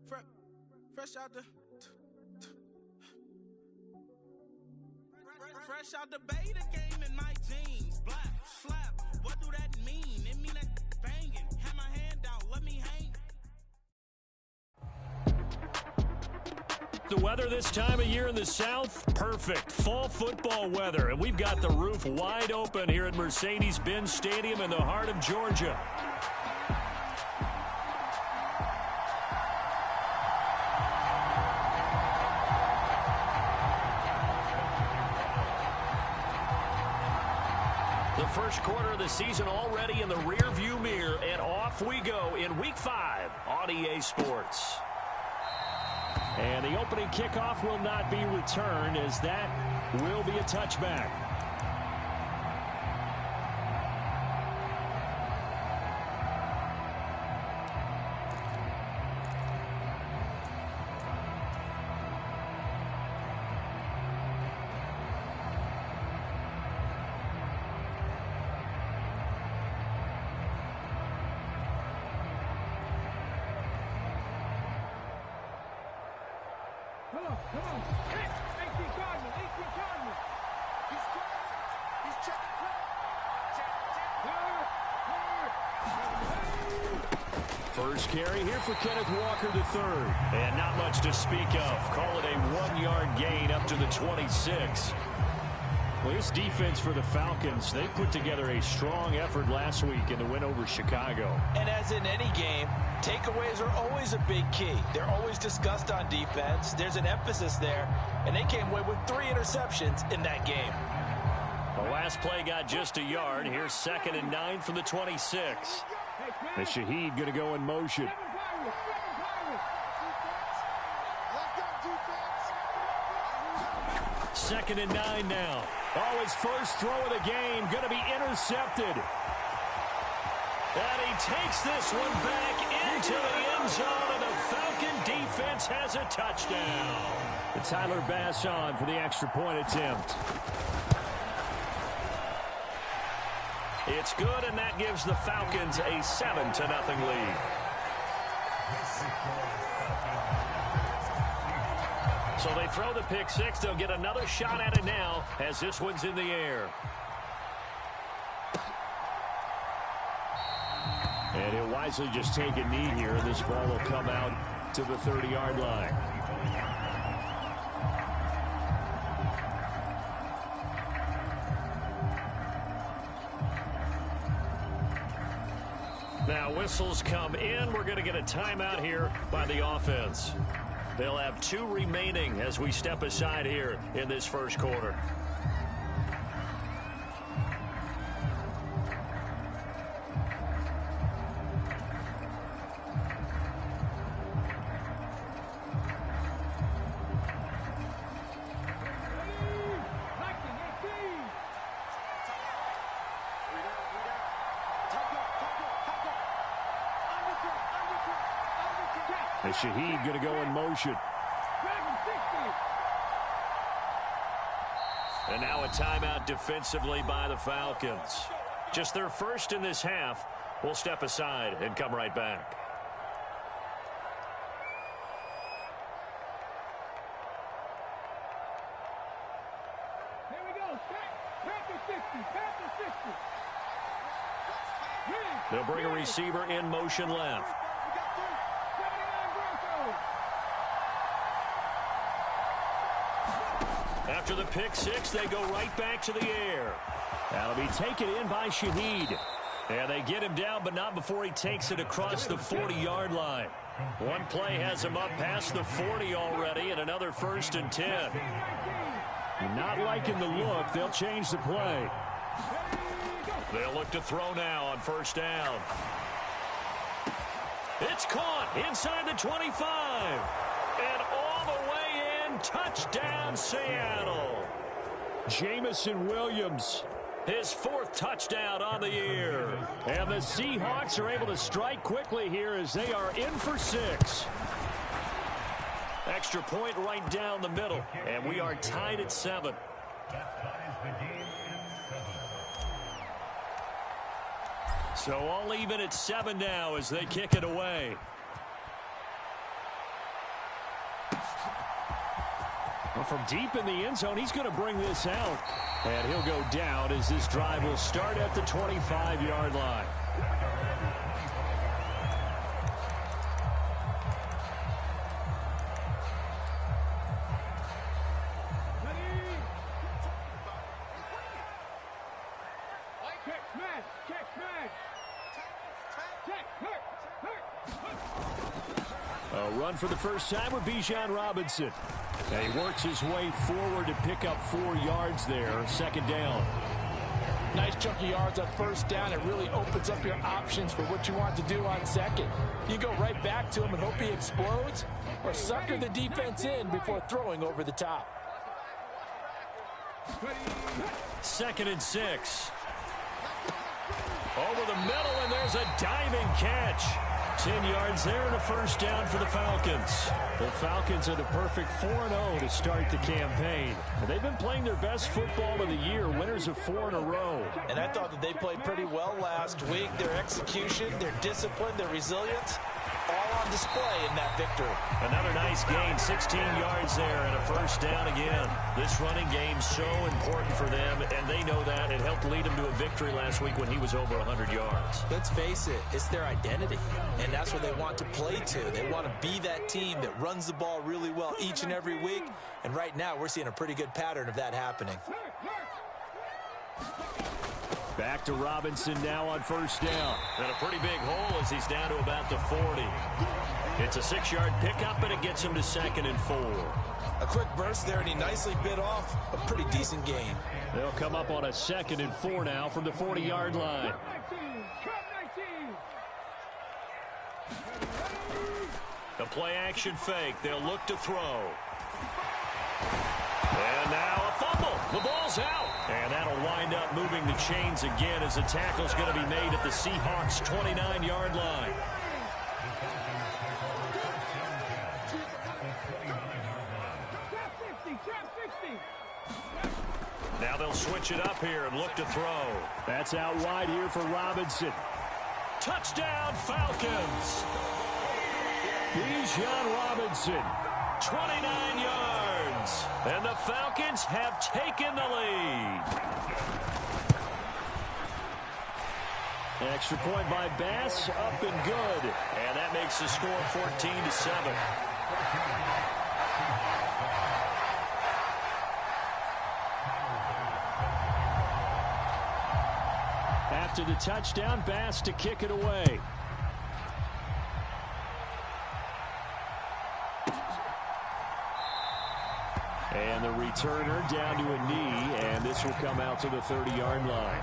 Fresh out the fresh out the beta game in my jeans. Black slap. What do that mean? It mean that banging. Have my hand out. Let me hang. The weather this time of year in the South, perfect. Fall football weather. And we've got the roof wide open here at Mercedes-Benz Stadium in the heart of Georgia. The first quarter of the season already in the rearview mirror, and off we go in Week 5 on EA Sports. And the opening kickoff will not be returned, as that will be a touchback. Come on. 18 Cardinals. He's checking. First carry here for Kenneth Walker III. And not much to speak of. Call it a 1-yard gain up to the 26. Well, this defense for the Falcons, they put together a strong effort last week in the win over Chicago. And as in any game, takeaways are always a big key. They're always discussed on defense. There's an emphasis there, and they came away with 3 interceptions in that game. The last play got just a yard. Here's 2nd and 9 from the 26. And Shaheed going to go in motion. Second and 9 now. Oh, his first throw of the game going to be intercepted. And he takes this one back into the end zone, and the Falcon defense has a touchdown. And Tyler Bass on for the extra point attempt. It's good, and that gives the Falcons a 7-0 lead. So they throw the pick six. They'll get another shot at it now as this one's in the air. And he'll wisely just take a knee here, and this ball will come out to the 30-yard line. Now whistles come in. We're going to get a timeout here by the offense. They'll have 2 remaining as we step aside here in this first quarter. And Shaheed going to go in motion. And now a timeout defensively by the Falcons. Just their first in this half. We'll step aside and come right back. Here we go. Panther 60. Panther 60. They'll bring a receiver in motion left. After the pick six, they go right back to the air. That'll be taken in by Shaheed. And they get him down, but not before he takes it across the 40-yard line. One play has him up past the 40 already, and another 1st and 10. Not liking the look. They'll change the play. They'll look to throw now on 1st down. It's caught inside the 25. And all the way in, touchdown Seattle. Jamison Williams, his 4th touchdown on the year. And the Seahawks are able to strike quickly here as they are in for 6. Extra point right down the middle. And we are tied at 7. So all even at 7 now as they kick it away. Well, from deep in the end zone, he's going to bring this out. And he'll go down as this drive will start at the 25-yard line. A run for the first time with Bijan Robinson. And he works his way forward to pick up 4 yards there. Second down. Nice chunk of yards on first down. It really opens up your options for what you want to do on second. You go right back to him and hope he explodes, or sucker the defense in before throwing over the top. 2nd and 6. Over the middle, and there's a diving catch. 10 yards there and a first down for the Falcons. The Falcons are the perfect 4-0 to start the campaign. They've been playing their best football of the year, winners of 4 in a row. And I thought that they played pretty well last week. Their execution, their discipline, their resilience, all on display in that victory. Another nice gain, 16 yards there and a first down again. This running game so important for them, and they know that. It helped lead them to a victory last week when he was over 100 yards. Let's face it, it's their identity, and that's what they want to play to. They want to be that team that runs the ball really well each and every week, and right now we're seeing a pretty good pattern of that happening. Back to Robinson now on first down. And a pretty big hole as he's down to about the 40. It's a 6-yard pickup, and it gets him to 2nd and 4. A quick burst there, and he nicely bit off a pretty decent gain. They'll come up on a 2nd and 4 now from the 40-yard line. The play-action fake. They'll look to throw. And now a fumble. The ball's out. And that'll wind up moving the chains again as the tackle's going to be made at the Seahawks' 29-yard line. Now they'll switch it up here and look to throw. That's out wide here for Robinson. Touchdown, Falcons. Bijan Robinson, 29 yards. And the Falcons have taken the lead. Extra point by Bass, up and good. And that makes the score 14-7. After the touchdown, Bass to kick it away. And the returner down to a knee, and this will come out to the 30-yard line.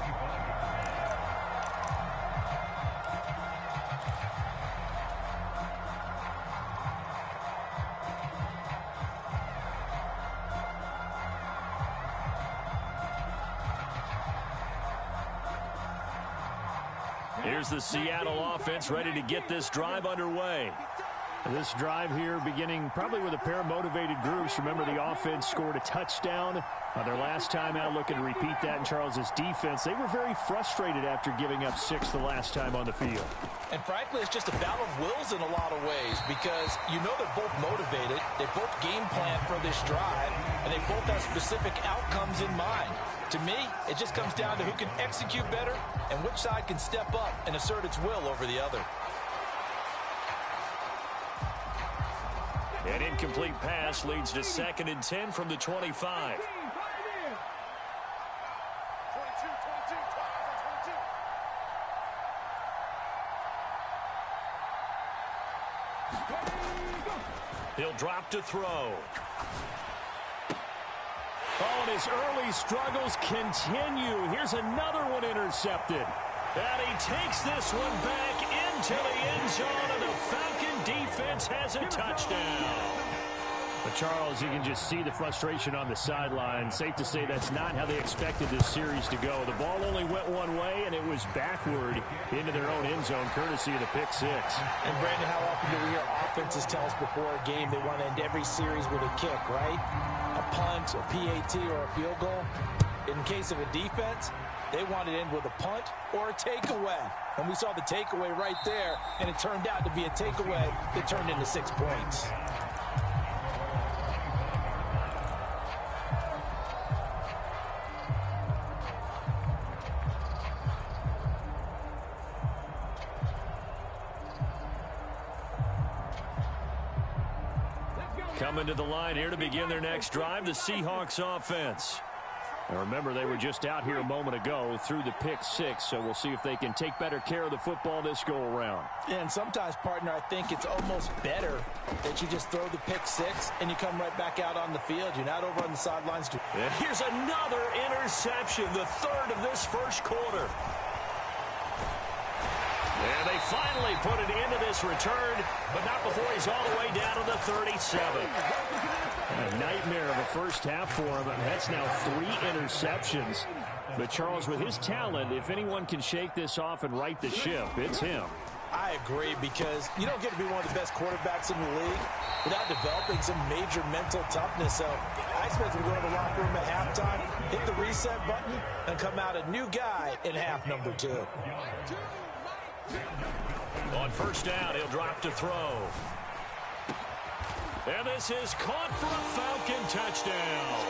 Here's the Seattle offense ready to get this drive underway. This drive here beginning probably with a pair of motivated groups. Remember, the offense scored a touchdown on their last time out, looking to repeat that in Charles's defense. They were very frustrated after giving up 6 the last time on the field. And frankly, it's just a battle of wills in a lot of ways, because you know they're both motivated, they both game plan for this drive, and they both have specific outcomes in mind. To me, it just comes down to who can execute better and which side can step up and assert its will over the other. An incomplete pass leads to 2nd and 10 from the 25. He'll drop to throw. Oh, and his early struggles continue. Here's another one intercepted. And he takes this one back into the end zone, and the Falcon defense has a touchdown. But Charles, you can just see the frustration on the sideline. Safe to say that's not how they expected this series to go. The ball only went one way, and it was backward into their own end zone, courtesy of the pick 6. And Brandon, how often do we hear offenses tell us before a game they want to end every series with a kick, right? A punt, a PAT, or a field goal. In case of a defense, they want to end with a punt or a takeaway. And we saw the takeaway right there, and it turned out to be a takeaway that turned into 6 points. Coming to the line here to begin their next drive, the Seahawks offense. And remember, they were just out here a moment ago through the pick six, so we'll see if they can take better care of the football this go-around. Yeah, and sometimes, partner, I think it's almost better that you just throw the pick six and you come right back out on the field. You're not over on the sidelines. And here's another interception, the third of this first quarter. And they finally put it into this return, but not before he's all the way down to the 37. A nightmare of a first half for him. That's now 3 interceptions. But Charles, with his talent, if anyone can shake this off and right the ship, it's him. I agree, because you don't get to be one of the best quarterbacks in the league without developing some major mental toughness. So I expect him to go to the locker room at halftime, hit the reset button, and come out a new guy in half number 2. On first down, he'll drop to throw. And this is caught for a Falcon touchdown.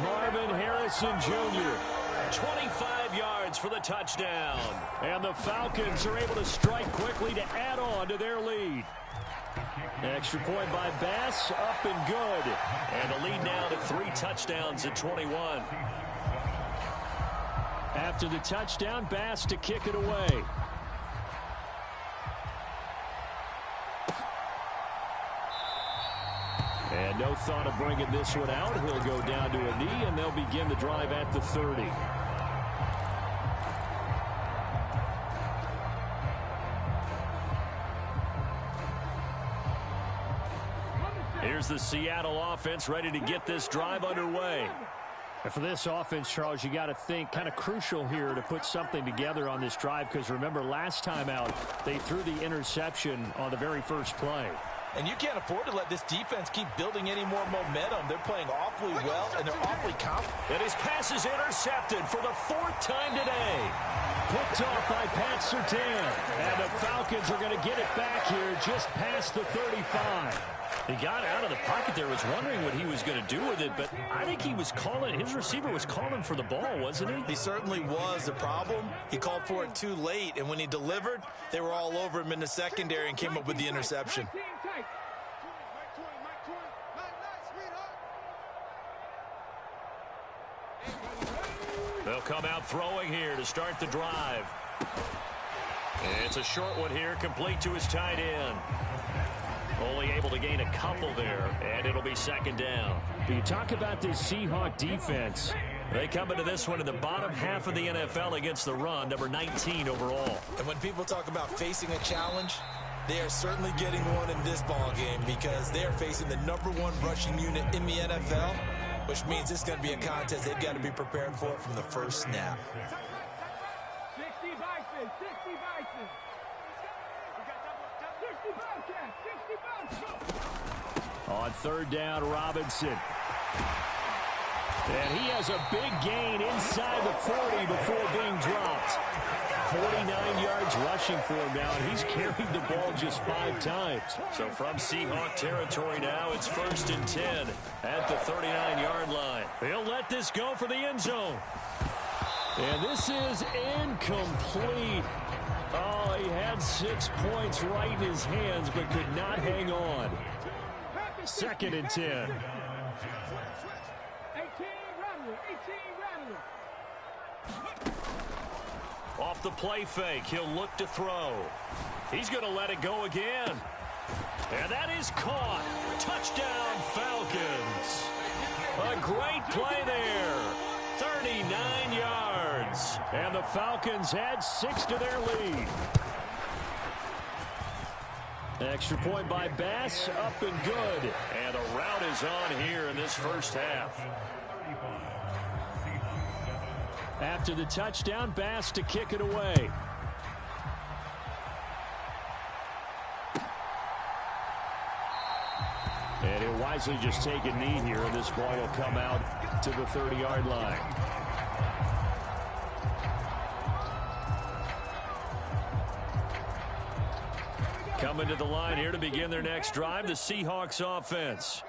Marvin Harrison Jr., 25 yards for the touchdown. And the Falcons are able to strike quickly to add on to their lead. Extra point by Bass, up and good. And the lead now to 3 touchdowns at 21. After the touchdown, Bass to kick it away. And no thought of bringing this one out. He'll go down to a knee, and they'll begin the drive at the 30. Here's the Seattle offense ready to get this drive underway. And for this offense, Charles, you got to think kind of crucial here to put something together on this drive, because remember, last time out, they threw the interception on the very first play. And you can't afford to let this defense keep building any more momentum. They're playing awfully well, and they're awfully confident. And his pass is intercepted for the 4th time today. Picked off by Pat Surtain. And the Falcons are going to get it back here just past the 35. He got out of the pocket there, was wondering what he was going to do with it, but I think he was calling, his receiver was calling for the ball, wasn't he? He certainly was. The problem, he called for it too late, and when he delivered, they were all over him in the secondary and came up with the interception. They'll come out throwing here to start the drive. It's a short one here, complete to his tight end. Only able to gain a couple there, and it'll be 2nd down. You talk about this Seahawk defense. They come into this one in the bottom half of the NFL against the run, number 19 overall. And when people talk about facing a challenge, they are certainly getting one in this ball game, because they are facing the number 1 rushing unit in the NFL, which means it's going to be a contest they've got to be prepared for from the first snap. 60 Bison, 60 Bison. 60 Bobcats, 60 Bobcats. On 3rd down, Robinson. And he has a big gain inside the 40 before being dropped. 49 yards rushing for him now, and he's carried the ball just 5 times. So from Seahawk territory now, it's 1st and 10 at the 39-yard line. He'll let this go for the end zone. And this is incomplete. Oh, he had 6 points right in his hands, but could not hang on. 2nd and 10. 18 Rattler, 18 Rattler. Off the play fake, he'll look to throw. He's going to let it go again. And that is caught. Touchdown, Falcons. A great play there. 39 yards. And the Falcons add 6 to their lead. Extra point by Bass, up and good. And a rout is on here in this first half. After the touchdown, Bass to kick it away. And he'll wisely just take a knee here, and this ball will come out to the 30-yard line. Coming to the line here to begin their next drive, the Seahawks offense.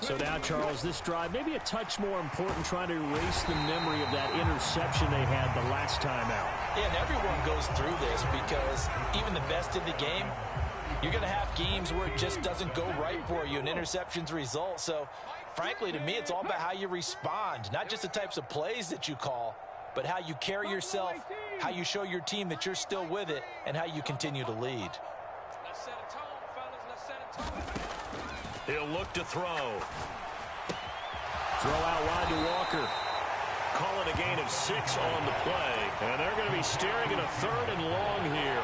So now, Charles, this drive maybe a touch more important, trying to erase the memory of that interception they had the last time out. Yeah, and everyone goes through this, because even the best in the game, You're going to have games where it just doesn't go right for you, and interceptions result. So, frankly, to me, it's all about how you respond, not just the types of plays that you call, but how you carry yourself, how you show your team that you're still with it, and how you continue to lead. Let's set a tone, fellas. Let's set a tone. He'll look to throw. Throw out wide to Walker. Call it a gain of 6 on the play. And they're going to be staring at a 3rd and long here.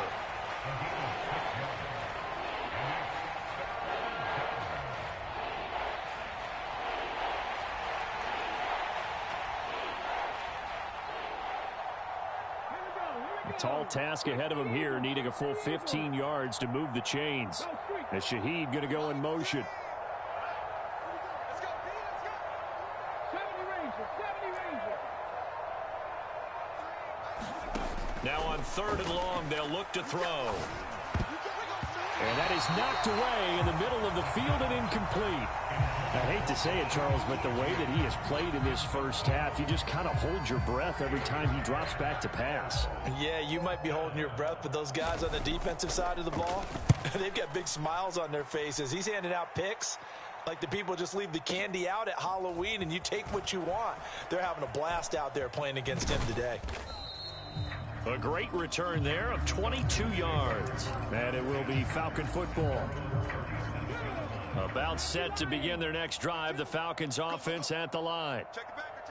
A tall task ahead of him here, needing a full 15 yards to move the chains. As Shaheed going to go in motion. Now on 3rd and long, they'll look to throw. And that is knocked away in the middle of the field and incomplete. I hate to say it, Charles, but the way that he has played in this first half, you just kind of hold your breath every time he drops back to pass. Yeah, you might be holding your breath, but those guys on the defensive side of the ball, they've got big smiles on their faces. He's handing out picks like the people just leave the candy out at Halloween and you take what you want. They're having a blast out there playing against him today. A great return there of 22 yards. And it will be Falcon football. About set to begin their next drive. The Falcons offense at the line.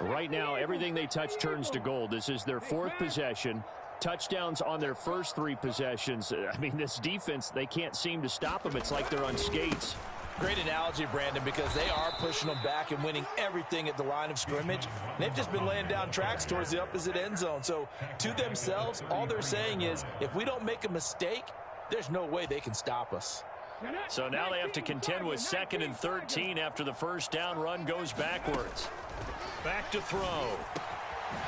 Right now, everything they touch turns to gold. This is their 4th possession. Touchdowns on their first 3 possessions. I mean, this defense, they can't seem to stop them. It's like they're on skates. Great analogy, Brandon, because they are pushing them back and winning everything at the line of scrimmage. They've just been laying down tracks towards the opposite end zone. So to themselves, all they're saying is, if we don't make a mistake, there's no way they can stop us. So now they have to contend with 2nd and 13 after the first down run goes backwards. Back to throw.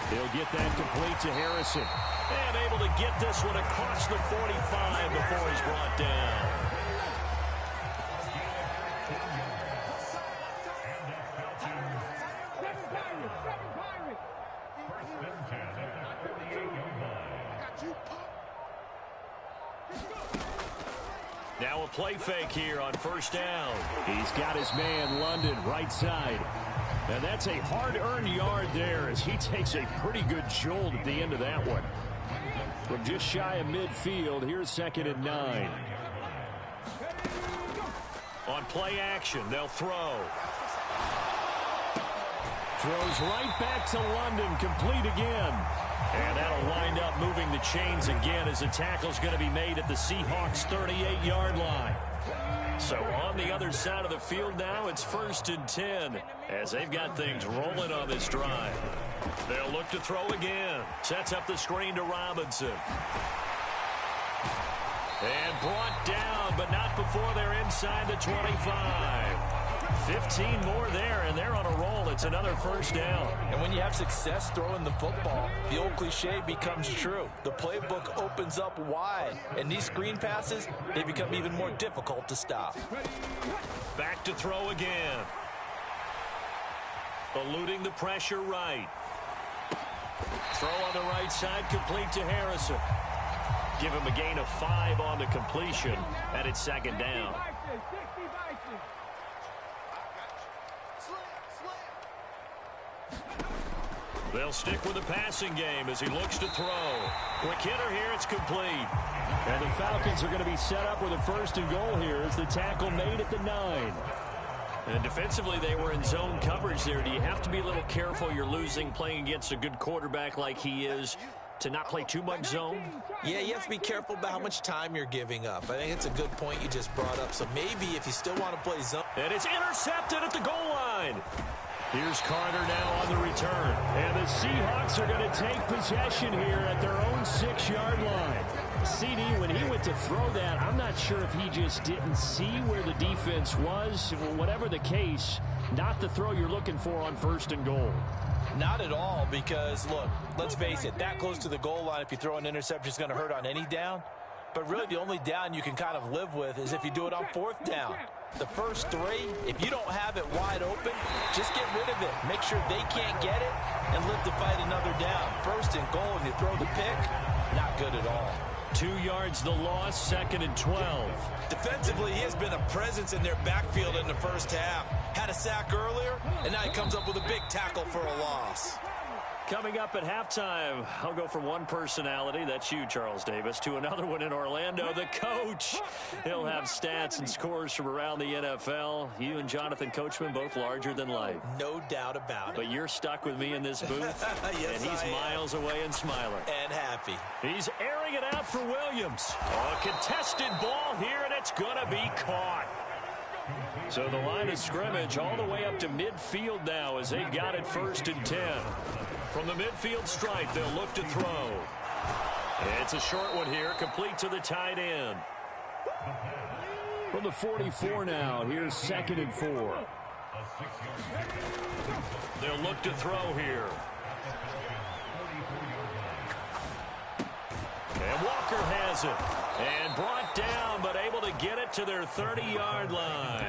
He'll get that complete to Harrison. And able to get this one across the 45 before he's brought down. Now a play fake here on first down. He's got his man, London, right side. And that's a hard-earned yard there as he takes a pretty good jolt at the end of that one. From just shy of midfield, here's 2nd and 9. On play action, they'll throw. Throws right back to London, complete again. And that'll wind up moving the chains again as the tackle's going to be made at the Seahawks 38-yard line. So on the other side of the field now, it's 1st and 10 as they've got things rolling on this drive. They'll look to throw again. Sets up the screen to Robinson. And brought down, but not before they're inside the 25. 15 more there, and they're on a roll. It's another first down. And when you have success throwing the football, the old cliche becomes true. The playbook opens up wide, and these screen passes, they become even more difficult to stop. Back to throw again. Eluding the pressure right. Throw on the right side, complete to Harrison. Give him a gain of 5 on the completion, and it's 2nd down. They'll stick with the passing game as he looks to throw. Quick hitter here, it's complete. And the Falcons are going to be set up with a 1st and goal here as the tackle made at the 9. And defensively, they were in zone coverage there. Do you have to be a little careful? You're losing playing against a good quarterback like he is to not play too much zone? Yeah, you have to be careful about how much time you're giving up. I think it's a good point you just brought up. So maybe if you still want to play zone. And it's intercepted at the goal line. Here's Carter now on the return. And the Seahawks are going to take possession here at their own 6-yard line. CD, when he went to throw that, I'm not sure if he just didn't see where the defense was. Whatever the case, not the throw you're looking for on 1st and goal. Not at all, because, look, let's face it, that close to the goal line, if you throw an interception, is going to hurt on any down. But really, the only down you can kind of live with is if you do it on 4th down. The first 3, if you don't have it wide open, just get rid of it. Make sure they can't get it and live to fight another down. 1st and goal, and you throw the pick, not good at all. 2 yards the loss, 2nd and 12. Defensively, he has been a presence in their backfield in the first half. Had a sack earlier, and now he comes up with a big tackle for a loss. Coming up at halftime, I'll go from one personality, that's you, Charles Davis, to another one in Orlando, the coach. He'll have stats and scores from around the NFL. You and Jonathan Coachman, both larger than life. No doubt about it. But you're stuck with me in this booth, yes, and he's miles away and smiling. And happy. He's airing it out for Williams. A contested ball here, and it's going to be caught. So the line of scrimmage all the way up to midfield now as they've got it 1st and 10. From the midfield stripe, they'll look to throw. It's a short one here, complete to the tight end. From the 44 now, here's 2nd and 4. They'll look to throw here. And Walker has it. And brought down, but able to get it to their 30-yard line.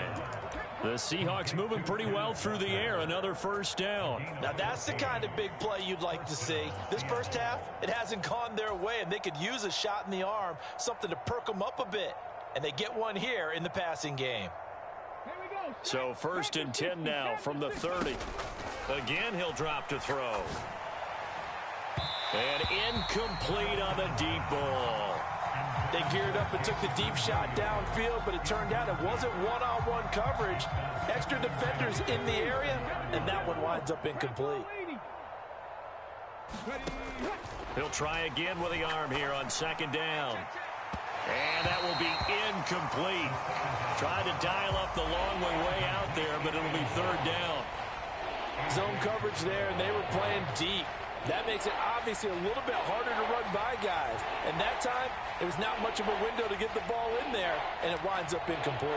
The Seahawks moving pretty well through the air. Another 1st down. Now that's the kind of big play you'd like to see. This first half, it hasn't gone their way, and they could use a shot in the arm, something to perk them up a bit. And they get one here in the passing game. So 1st and 10 now from the 30. Again, he'll drop to throw. And incomplete on the deep ball. They geared up and took the deep shot downfield, but it turned out it wasn't one-on-one coverage. Extra defenders in the area, and that one winds up incomplete. He'll try again with the arm here on 2nd down. And that will be incomplete. Tried to dial up the long way out there, but it'll be 3rd down. Zone coverage there, and they were playing deep. That makes it obviously a little bit harder to run by guys. And that time, there was not much of a window to get the ball in there, and it winds up incomplete.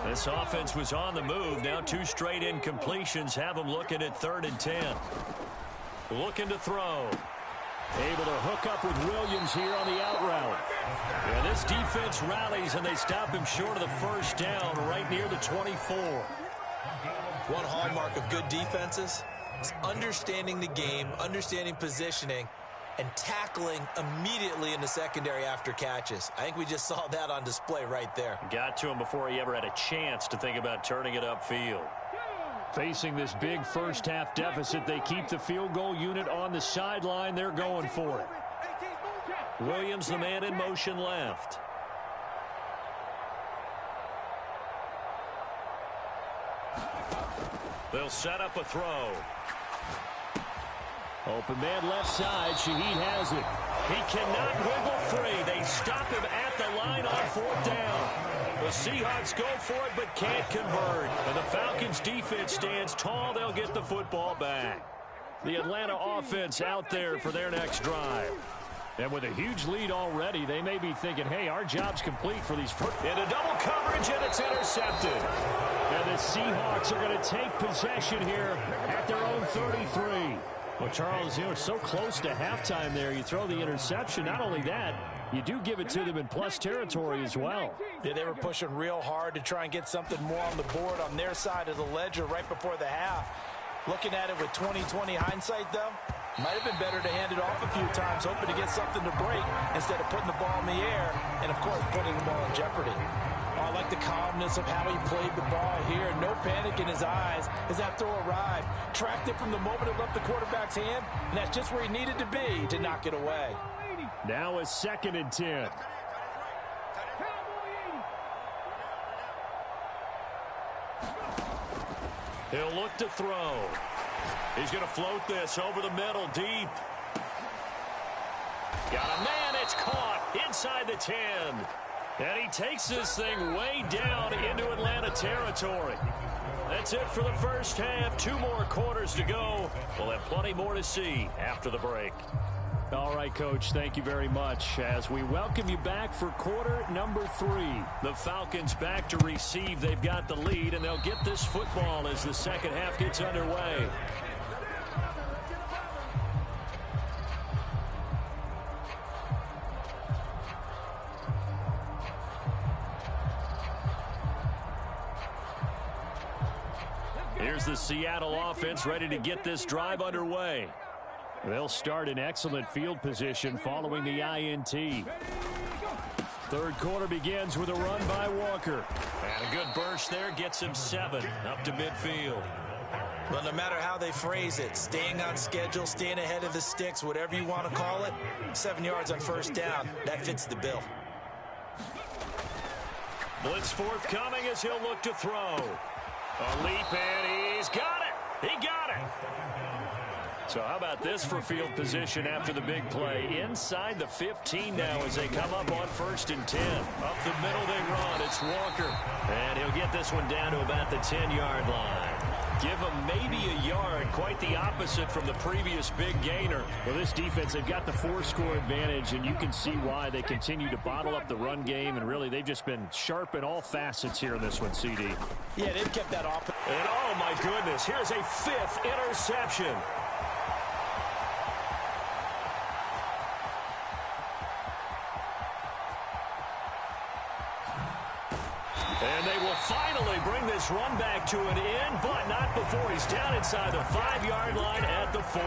This offense was on the move. Now 2 straight incompletions have them looking at 3rd and 10. Looking to throw. Able to hook up with Williams here on the out route. And this defense rallies, and they stop him short of the 1st down right near the 24. One hallmark of good defenses is understanding the game, understanding positioning, and tackling immediately in the secondary after catches. I think we just saw that on display right there. Got to him before he ever had a chance to think about turning it upfield. Facing this big first half deficit, they keep the field goal unit on the sideline. They're going for it. Williams, the man in motion left. They'll set up a throw. Open man left side. Shaheed has it. He cannot wiggle free. They stop him at the line on 4th down. The Seahawks go for it but can't convert. And the Falcons defense stands tall. They'll get the football back. The Atlanta offense out there for their next drive. And with a huge lead already, they may be thinking, hey, our job's complete for these first. Into double coverage, and it's intercepted. And the Seahawks are going to take possession here at their own 33. Well, Charles, it's so close to halftime there. You throw the interception. Not only that, you do give it to them in plus territory as well. Yeah, they were pushing real hard to try and get something more on the board on their side of the ledger right before the half. Looking at it with 20/20 hindsight, though, might have been better to hand it off a few times, hoping to get something to break instead of putting the ball in the air and, of course, putting the ball in jeopardy. I like the calmness of how he played the ball here. No panic in his eyes as that throw arrived. Tracked it from the moment it left the quarterback's hand, and that's just where he needed to be to knock it away. Now a 2nd and 10. He'll look to throw. He's going to float this over the middle deep. Got a man. It's caught inside the 10. And he takes this thing way down into Atlanta territory. That's it for the first half. 2 more quarters to go. We'll have plenty more to see after the break. All right, Coach, thank you very much. As we welcome you back for quarter number 3. The Falcons back to receive. They've got the lead, and they'll get this football as the second half gets underway. Here's the Seattle offense ready to get this drive underway. They'll start in excellent field position following the INT. Third quarter begins with a run by Walker. And a good burst there gets him 7 up to midfield. Well, no matter how they phrase it, staying on schedule, staying ahead of the sticks, whatever you want to call it, 7 yards on first down, that fits the bill. Blitz forthcoming as he'll look to throw. A leap, and he's got it. He got it. So how about this for field position after the big play? Inside the 15 now as they come up on 1st and 10. Up the middle they run. It's Walker. And he'll get this one down to about the 10-yard line. Give him maybe a yard, quite the opposite from the previous big gainer. Well, this defense, they've got the 4-score advantage, and you can see why they continue to bottle up the run game, and really they've just been sharp in all facets here in this one, CD. Yeah, they've kept that off. And oh my goodness, here's a 5th interception. And they will finally bring this run back to an end, but not before he's down inside the 5-yard line at the 4.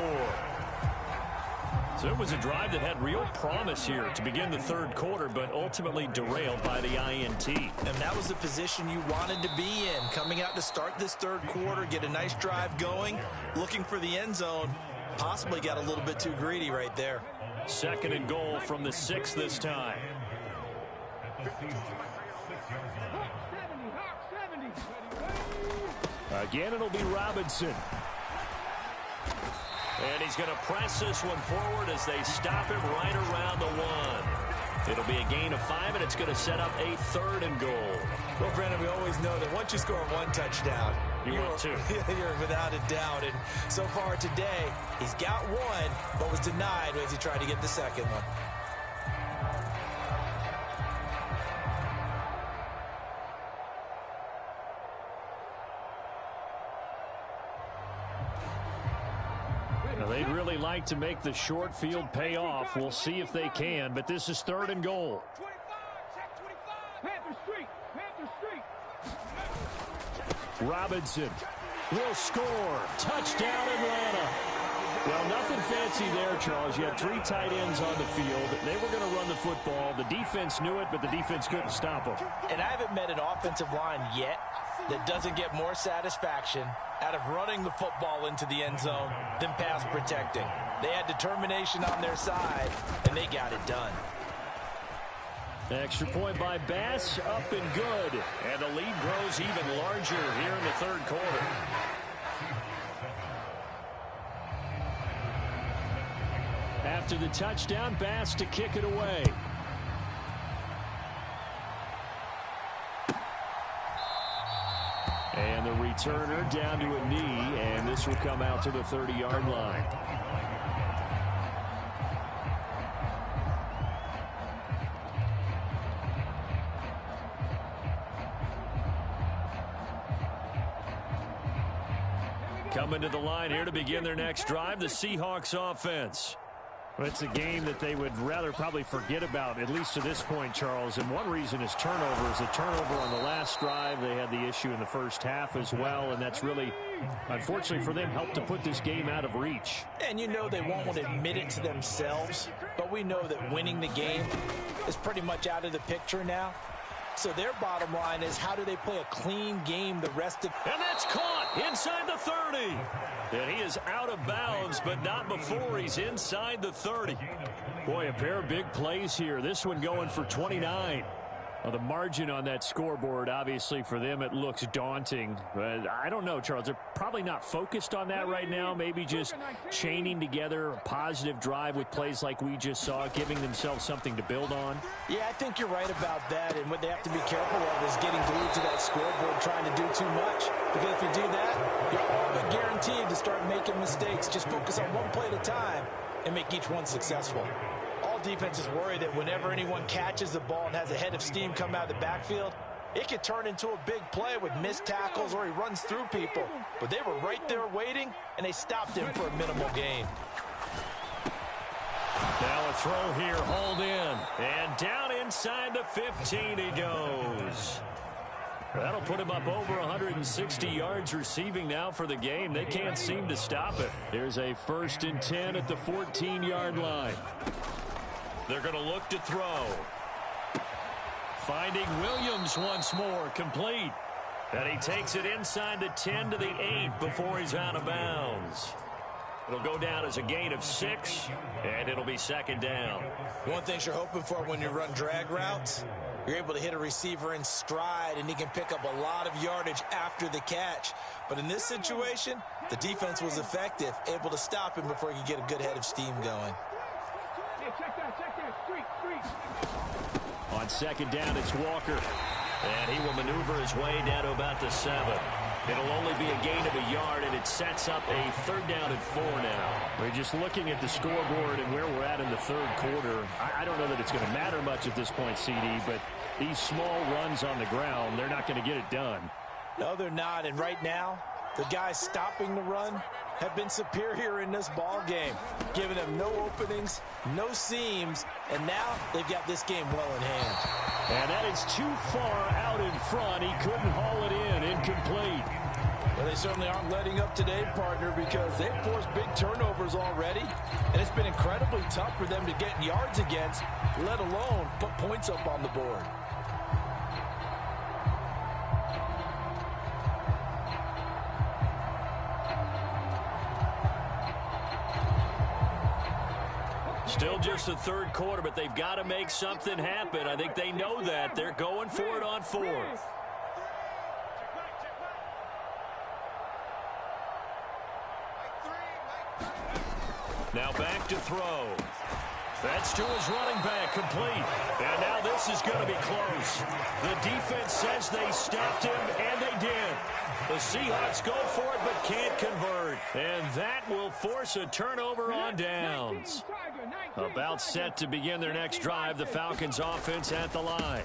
So it was a drive that had real promise here to begin the third quarter, but ultimately derailed by the INT. And that was the position you wanted to be in, coming out to start this third quarter, get a nice drive going, looking for the end zone. Possibly got a little bit too greedy right there. 2nd and goal from the 6 this time. Again, it'll be Robinson. And he's going to press this one forward as they stop him right around the 1. It'll be a gain of 5, and it's going to set up a 3rd and goal. Well, Brandon, we always know that once you score 1 touchdown, you're 2. You're without a doubt. And so far today, he's got 1, but was denied as he tried to get the 2nd one. Now, they'd really like to make the short field pay off. We'll see if they can, but this is 3rd and goal. 25, check 25. Panther Street, Panther Street. Robinson will score. Touchdown, Atlanta. Well, nothing fancy there, Charles. You had 3 tight ends on the field. They were going to run the football. The defense knew it, but the defense couldn't stop them. And I haven't met an offensive line yet that doesn't get more satisfaction out of running the football into the end zone than pass protecting. They had determination on their side, and they got it done. Extra point by Bass, up and good. And the lead grows even larger here in the third quarter. After the touchdown, Bass to kick it away. And the returner down to a knee, and this will come out to the 30-yard line. Coming to the line here to begin their next drive, the Seahawks offense. Well, it's a game that they would rather probably forget about, at least to this point, Charles. And one reason is turnovers. A turnover on the last drive. They had the issue in the first half as well, and that's really, unfortunately for them, helped to put this game out of reach. And you know they won't admit it to themselves, but we know that winning the game is pretty much out of the picture now. So their bottom line is, how do they play a clean game the rest of... And that's caught inside the 30. And he is out of bounds, but not before he's inside the 30. Boy, a pair of big plays here. This one going for 29. Well, the margin on that scoreboard, obviously, for them, it looks daunting. But I don't know, Charles. They're probably not focused on that right now. Maybe just chaining together a positive drive with plays like we just saw, giving themselves something to build on. Yeah, I think you're right about that. And what they have to be careful of is getting glued to that scoreboard, trying to do too much. Because if you do that, you're all but guaranteed to start making mistakes. Just focus on one play at a time and make each one successful. All defenses worry that whenever anyone catches the ball and has a head of steam come out of the backfield, it could turn into a big play with missed tackles or he runs through people. But they were right there waiting, and they stopped him for a minimal gain. Now a throw here, hauled in. And down inside the 15 he goes. That'll put him up over 160 yards receiving now for the game. They can't seem to stop it. There's a 1st and 10 at the 14-yard line. They're going to look to throw. Finding Williams once more, complete. And he takes it inside the 10 to the 8 before he's out of bounds. It'll go down as a gain of 6, and it'll be 2nd down. One thing you're hoping for when you run drag routes, you're able to hit a receiver in stride, and he can pick up a lot of yardage after the catch. But in this situation, the defense was effective, able to stop him before he could get a good head of steam going. Hey, check that. Street. On 2nd down, it's Walker. And he will maneuver his way down to about the 7. It'll only be a gain of a yard, and it sets up a 3rd down and 4 now. We're just looking at the scoreboard and where we're at in the 3rd quarter. I don't know that it's going to matter much at this point, CD, but these small runs on the ground, they're not going to get it done. No, they're not. And right now, the guys stopping the run have been superior in this ball game, giving them no openings, no seams, and now they've got this game well in hand. And that is too far out in front. He couldn't haul it in. Incomplete. Well, they certainly aren't letting up today, partner, because they've forced big turnovers already, and it's been incredibly tough for them to get yards against, let alone put points up on the board. Still just the 3rd quarter, but they've got to make something happen. I think they know that. They're going for it on 4th. Now back to throw. That's to his running back, complete. And now this is going to be close. The defense says they stopped him, and they did. The Seahawks go for it but can't convert. And that will force a turnover on downs. About set to begin their next drive, the Falcons offense at the line.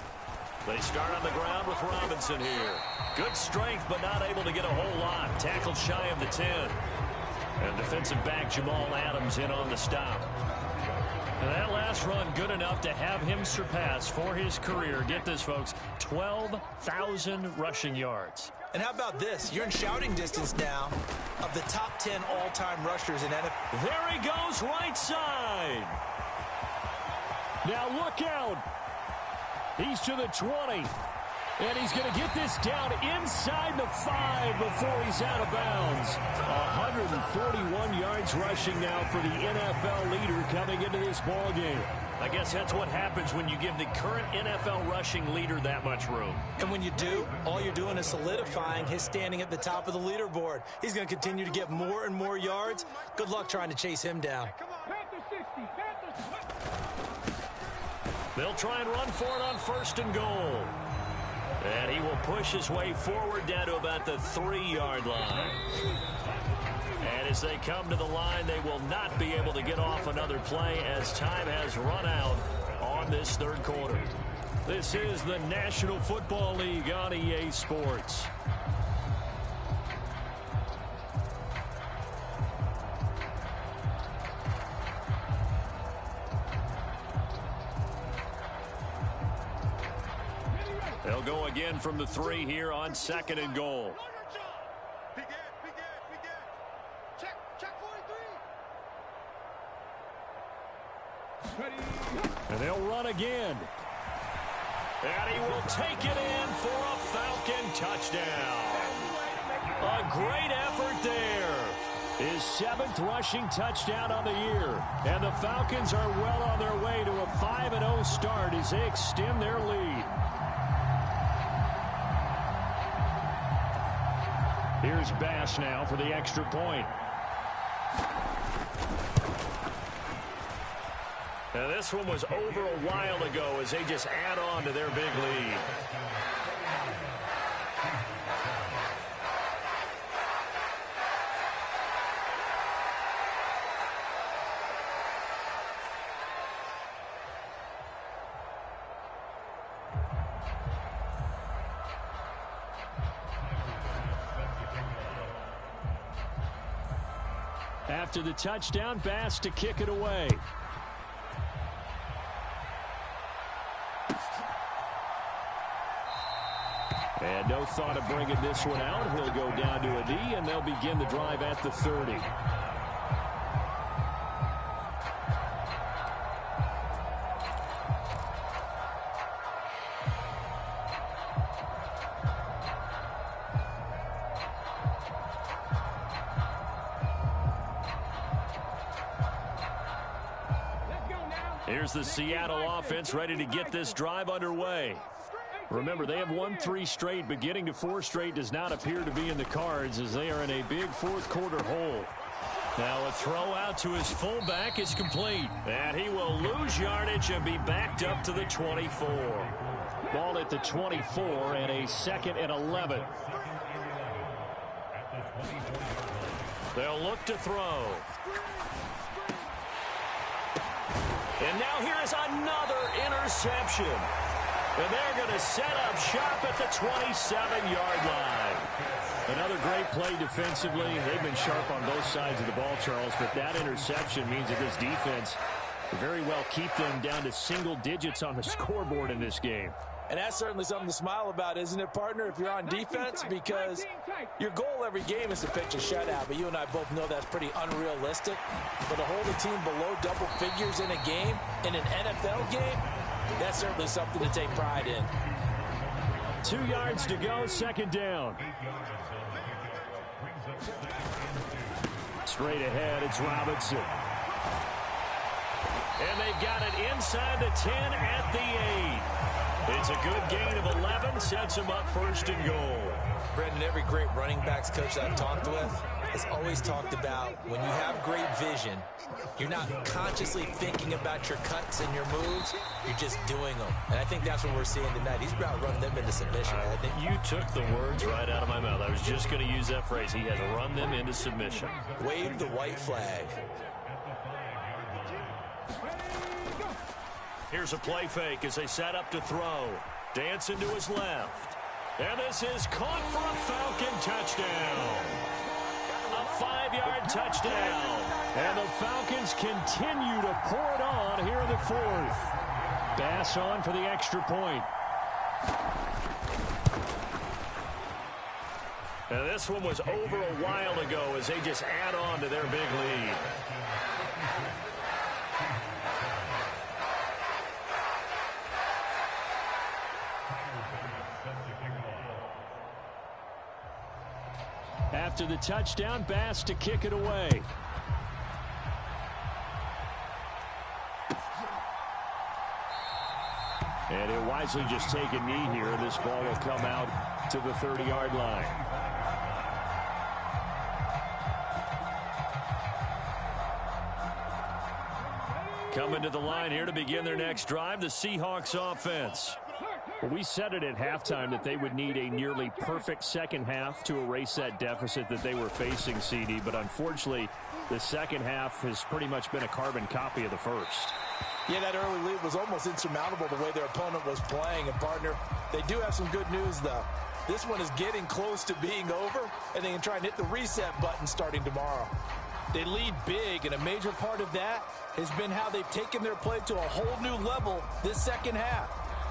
They start on the ground with Robinson here. Good strength but not able to get a whole lot. Tackled shy of the 10. And defensive back Jamal Adams in on the stop. And that last run good enough to have him surpass for his career, get this folks, 12,000 rushing yards. And how about this? You're in shouting distance now of the top 10 all-time rushers in NFL. There he goes, right side. Now look out. He's to the 20. And he's going to get this down inside the 5 before he's out of bounds. 141 yards rushing now for the NFL leader coming into this ball game. I guess that's what happens when you give the current NFL rushing leader that much room. And when you do, all you're doing is solidifying his standing at the top of the leaderboard. He's going to continue to get more and more yards. Good luck trying to chase him down. Panther 60. They'll try and run for it on 1st and goal. And he will push his way forward down to about the 3-yard line. And as they come to the line, they will not be able to get off another play as time has run out on this 3rd quarter. This is the National Football League on EA Sports. They'll go again from the 3 here on 2nd and goal. And they'll run again. And he will take it in for a Falcon touchdown. A great effort there. His 7th rushing touchdown on the year. And the Falcons are well on their way to a 5-0 start as they extend their lead. Here's Bass now for the extra point. Now this one was over a while ago as they just add on to their big lead. After the touchdown, Bass to kick it away. And no thought of bringing this one out. He'll go down to a knee, and they'll begin the drive at the 30. Here's the Seattle offense ready to get this drive underway. Remember, they have won 3 straight, but getting to 4 straight does not appear to be in the cards as they are in a big fourth quarter hole. Now a throw out to his fullback is complete, and he will lose yardage and be backed up to the 24. Ball at the 24 and a 2nd and 11. They'll look to throw. And now here is another interception. And they're going to set up shop at the 27-yard line. Another great play defensively. They've been sharp on both sides of the ball, Charles, but that interception means that this defense will very well keep them down to single digits on the scoreboard in this game. And that's certainly something to smile about, isn't it, partner, if you're on defense? Because your goal every game is to pitch a shutout, but you and I both know that's pretty unrealistic. But to hold a team below double figures in a game, in an NFL game, that's certainly something to take pride in. 2 yards to go, 2nd down. Straight ahead, it's Robinson. And they've got it inside the 10 at the 8. It's a good gain of 11, sets him up 1st and goal. Brendan, every great running backs coach I've talked with has always talked about when you have great vision, you're not consciously thinking about your cuts and your moves, you're just doing them. And I think that's what we're seeing tonight. He's about running them into submission. I think you took the words right out of my mouth. I was just going to use that phrase. He has run them into submission. Wave the white flag. Here's a play fake as they set up to throw. Dancing to his left. And this is caught for a Falcon touchdown. A 5-yard touchdown. And the Falcons continue to pour it on here in the 4th. Bass on for the extra point. Now this one was over a while ago as they just add on to their big lead. After the touchdown, Bass to kick it away. And he'll wisely just take a knee here. This ball will come out to the 30-yard line. Coming to the line here to begin their next drive, the Seahawks offense. Well, we said it at halftime that they would need a nearly perfect second half to erase that deficit that they were facing, CD. But unfortunately, the second half has pretty much been a carbon copy of the first. Yeah, that early lead was almost insurmountable the way their opponent was playing. And, partner, they do have some good news, though. This one is getting close to being over, and they can try and hit the reset button starting tomorrow. They lead big, and a major part of that has been how they've taken their play to a whole new level this second half.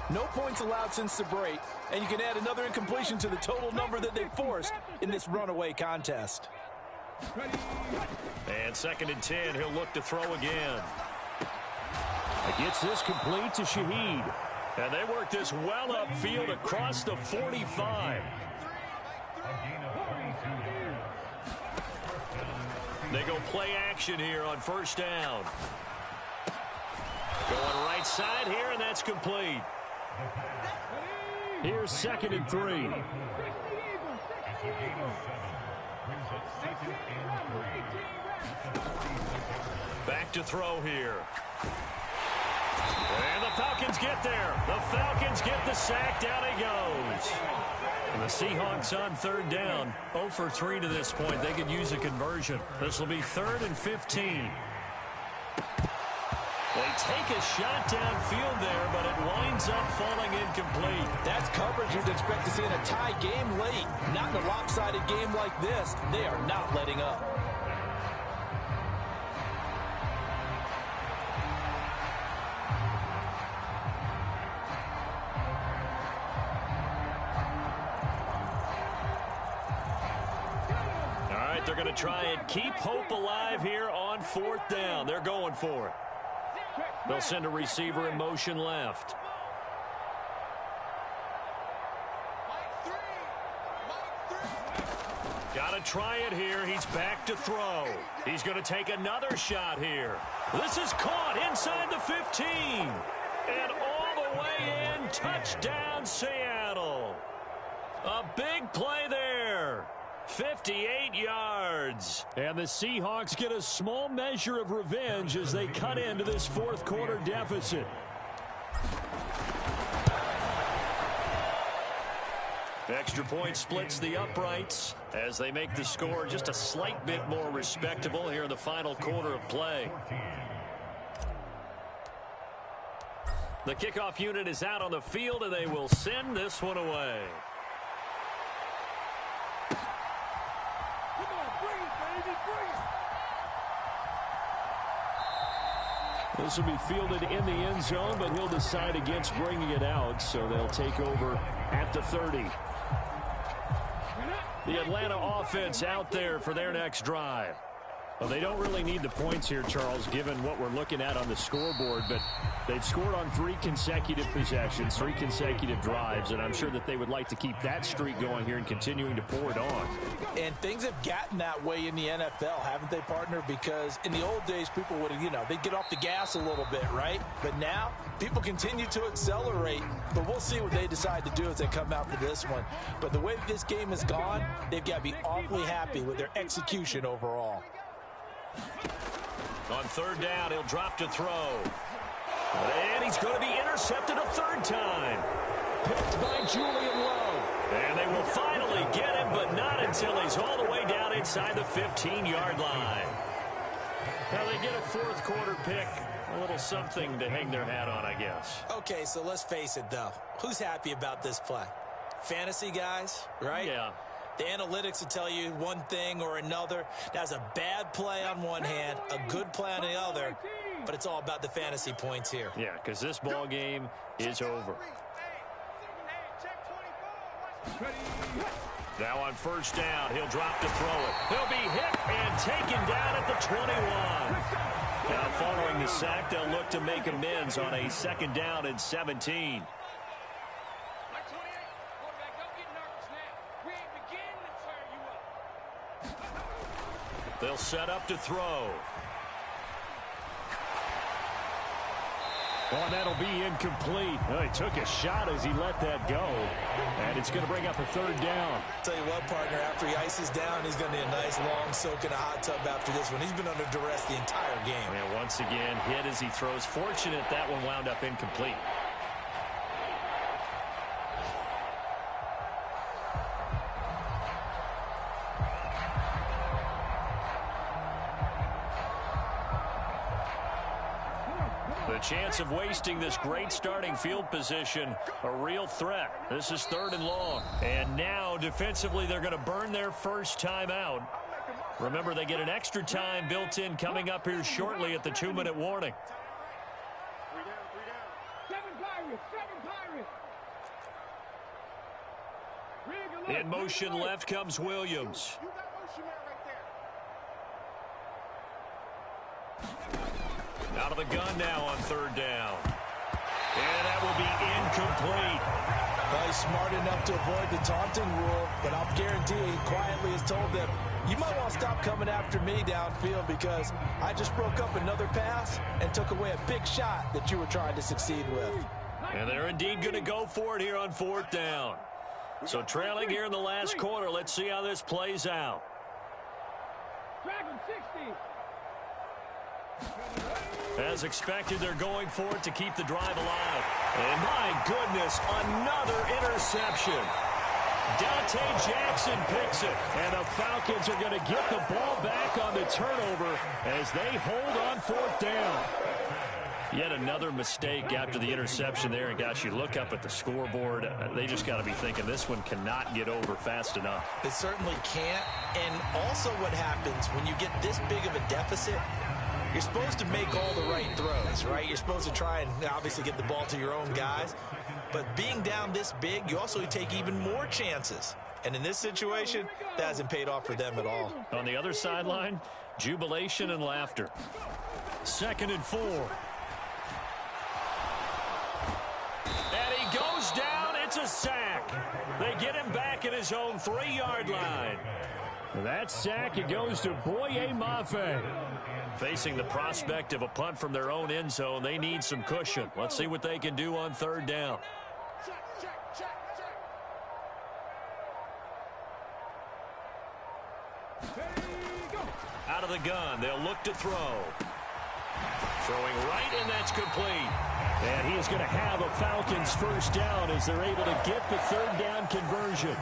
No points allowed since the break, and you can add another incompletion to the total number that they forced in this runaway contest. And 2nd and 10, he'll look to throw again. Gets this complete to Shaheed. And they work this well upfield across the 45. They go play action here on 1st down. Going right side here, and that's complete. Here's 2nd and 3. Back to throw here. And the Falcons get there. The Falcons get the sack. Down he goes. And the Seahawks on 3rd down. 0 for 3 to this point. They could use a conversion. This will be 3rd and 15. They take a shot downfield there, but it winds up falling incomplete. That's coverage you'd expect to see in a tie game late. Not in a lopsided game like this. They are not letting up. they're going to try and keep hope alive here on 4th down. They're going for it. They'll send a receiver in motion left. Got to try it here. He's back to throw. He's going to take another shot here. This is caught inside the 15. And all the way in. Touchdown, Seattle. A big play there. 58 yards. And the Seahawks get a small measure of revenge as they cut into this 4th quarter deficit. Extra point splits the uprights as they make the score just a slight bit more respectable here in the final quarter of play. The kickoff unit is out on the field, and they will send this one away. This will be fielded in the end zone, but he'll decide against bringing it out, so they'll take over at the 30. The Atlanta offense out there for their next drive. Well, they don't really need the points here, Charles, given what we're looking at on the scoreboard, but they've scored on 3 consecutive possessions, 3 consecutive drives, and I'm sure that they would like to keep that streak going here and continuing to pour it on. And things have gotten that way in the NFL, haven't they, partner? Because in the old days, people would, they'd get off the gas a little bit, right? But now, people continue to accelerate, but we'll see what they decide to do as they come out for this one. But the way this game has gone, they've got to be awfully happy with their execution overall. On 3rd down, he'll drop to throw. And he's going to be intercepted a 3rd time. Picked by Julian Love. And they will finally get him, but not until he's all the way down inside the 15-yard line. Now they get a 4th quarter pick. A little something to hang their hat on, I guess. Okay, so let's face it, though. Who's happy about this play? Fantasy guys, right? Yeah. The analytics will tell you one thing or another. That's a bad play on one hand, a good play on the other, but it's all about the fantasy points here. Yeah, because this ball game is over. Now on 1st down, he'll drop to throw it. He'll be hit and taken down at the 21. Now following the sack, they'll look to make amends on a 2nd down and 17. They'll set up to throw. Well, that'll be incomplete. Well, he took a shot as he let that go. And it's going to bring up a 3rd down. Tell you what, partner, after he ices down, he's going to need a nice long soak in a hot tub after this one. He's been under duress the entire game. And once again, hit as he throws. Fortunate that one wound up incomplete. The chance of wasting this great starting field position, a real threat. This is 3rd and long. And now, defensively, they're going to burn their first time out. Remember, they get an extra time built in coming up here shortly at the 2-minute warning. In motion left comes Williams. Out of the gun now on 3rd down. And that will be incomplete. Well, he's smart enough to avoid the taunting rule, but I'll guarantee he quietly has told them, you might want to stop coming after me downfield because I just broke up another pass and took away a big shot that you were trying to succeed with. And they're indeed going to go for it here on 4th down. So trailing here in the last quarter, let's see how this plays out. Dragon 60. As expected, they're going for it to keep the drive alive. And my goodness, another interception. Dante Jackson picks it. And the Falcons are going to get the ball back on the turnover as they hold on 4th down. Yet another mistake after the interception there. And gosh, you look up at the scoreboard, they just got to be thinking this one cannot get over fast enough. It certainly can't. And also what happens when you get this big of a deficit, you're supposed to make all the right throws, right? You're supposed to try and obviously get the ball to your own guys. But being down this big, you also take even more chances. And in this situation, that hasn't paid off for them at all. On the other sideline, jubilation and laughter. 2nd and 4. And he goes down. It's a sack. They get him back at his own 3-yard line. That sack, it goes to Boye Mafe. Facing the prospect of a punt from their own end zone, they need some cushion. Let's see what they can do on 3rd down. Out of the gun, they'll look to throw. Throwing right, and that's complete. And he is going to have a Falcons 1st down as they're able to get the 3rd down conversion.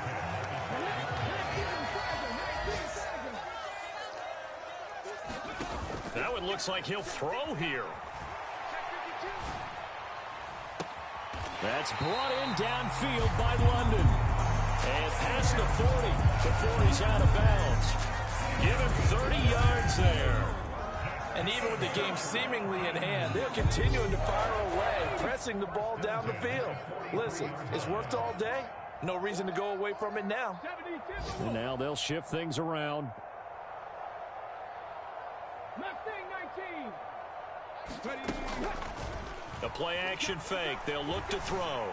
That one looks like he'll throw here. That's brought in downfield by London. And past the 40 before he's out of bounds. Give him 30 yards there. And even with the game seemingly in hand, they're continuing to fire away, pressing the ball down the field. Listen, it's worked all day. No reason to go away from it now. And now they'll shift things around. The play-action fake. They'll look to throw.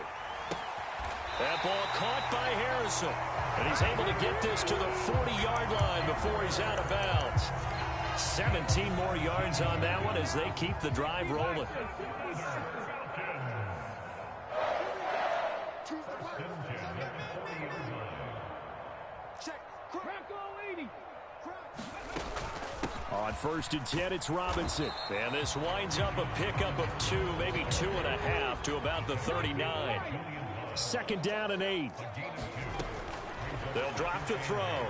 That ball caught by Harrison. And he's able to get this to the 40-yard line before he's out of bounds. 17 more yards on that one as they keep the drive rolling. On 1st and 10, it's Robinson. And this winds up a pickup of 2, maybe 2.5 to about the 39. 2nd down and 8. They'll drop to throw.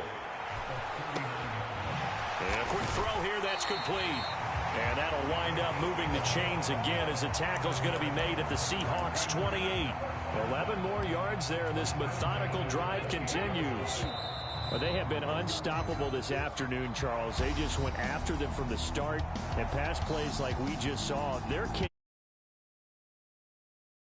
And a quick throw here, that's complete. And that'll wind up moving the chains again as the tackle's going to be made at the Seahawks 28. 11 more yards there, and this methodical drive continues. Well, they have been unstoppable this afternoon, Charles. They just went after them from the start, and pass plays like we just saw. They're